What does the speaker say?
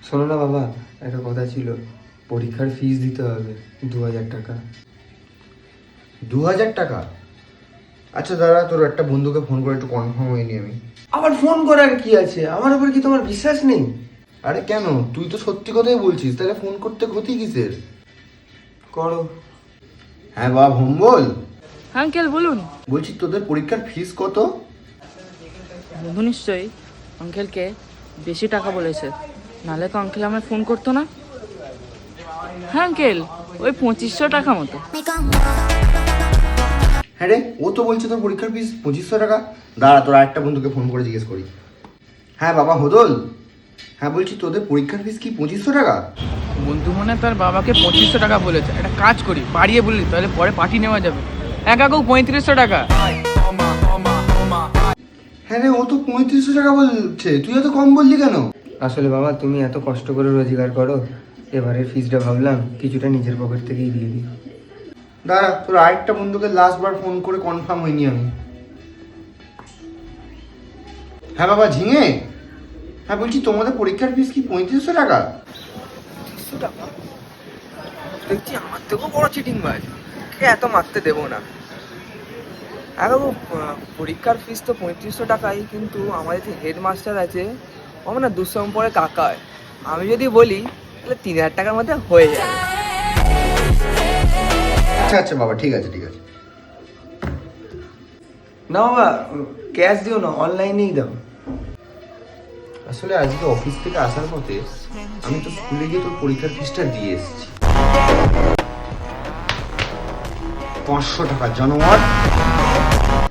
শোনো না বাবা, একটা কথা ছিল, পরীক্ষার ফিস দিতে হবে 2000 টাকা। 2000 টাকা? আচ্ছা দাদা, তোর একটা বন্ধুকে ফোন করে একটু কনফার্ম হয়নি আমি। আবার ফোন করার কি আছে? আমার উপর কি তোমার বিশ্বাস নেই? আরে কেন, তুই তো সত্যি কথাই বলছিস, তাহলে ফোন করতে ক্ষতি কিসের? করো। হ্যাঁ বাবা, ভম্বল আঙ্কেল বলুন। বলছি, তোদের পরীক্ষার ফিস কত? বন্ধু নিশ্চয়ই আঙ্কেলকে বেশি টাকা বলেছে, নাহলে তো আঙ্কেল আমায় ফোন করতো না। হ্যাঁ আঙ্কেল, ওই 2500 টাকা মতো। হ্যাঁ রে, ও তো বলছে তোর পরীক্ষার ফিস 2500 টাকা। দাঁড়া, তোর আরেকটা বন্ধুকে ফোন করে জিজ্ঞেস করি। হ্যাঁ বাবা হদল, হ্যাঁ বলছি, তোদের পরীক্ষার ফিস কি 2500 টাকা? বন্ধু মনে হয় তার বাবাকে 2500 টাকা বলেছে। একটা কাজ করি, বাড়িয়ে বলি, তাহলে পরে পার্টি নেওয়া যাবে। কাকু 3500 টাকা। হ্যাঁ রে, ও তো 3500 টাকা বলছে, তুই এত কম বললি কেন? আসলে বাবা, তুমি এত কষ্ট করে রোজগার করো, এবারের ফিসটা ভাবলাম কিছুটা নিজের পকেট থেকেই দিয়ে দিই। দাঁড়া, তোর আরেকটা বন্ধুকে লাস্টবার ফোন করে কনফার্ম হয়নি আমি। হ্যাঁ বাবা ঝিঙে, হ্যাঁ বলছি, তোমাদের পরীক্ষার ফিস কি 3500 টাকা? 2500 টাকা? দেখছি আমার থেকেও বড় চিটিং বাজ, এত মারতে দেবো না। কাকু পরীক্ষার ফিস তো 3500 টাকাই, কিন্তু আমাদের যে হেডমাস্টার আছে ও না দুঃসম পরে কাকা হয়। আমি যদি বলি তাহলে 3000 টাকার মধ্যে হয়ে যাবে। আচ্ছা আচ্ছা বাবা, ঠিক আছে ঠিক আছে। না বাবা, ক্যাশ দিও না, অনলাইনেই দাও। আসলে আজকে অফিস থেকে আসার পথে আমি তো স্কুলে গিয়ে তোর পরীক্ষার ফিসটা দিয়ে এসেছি। 500 টাকা জানোয়ার।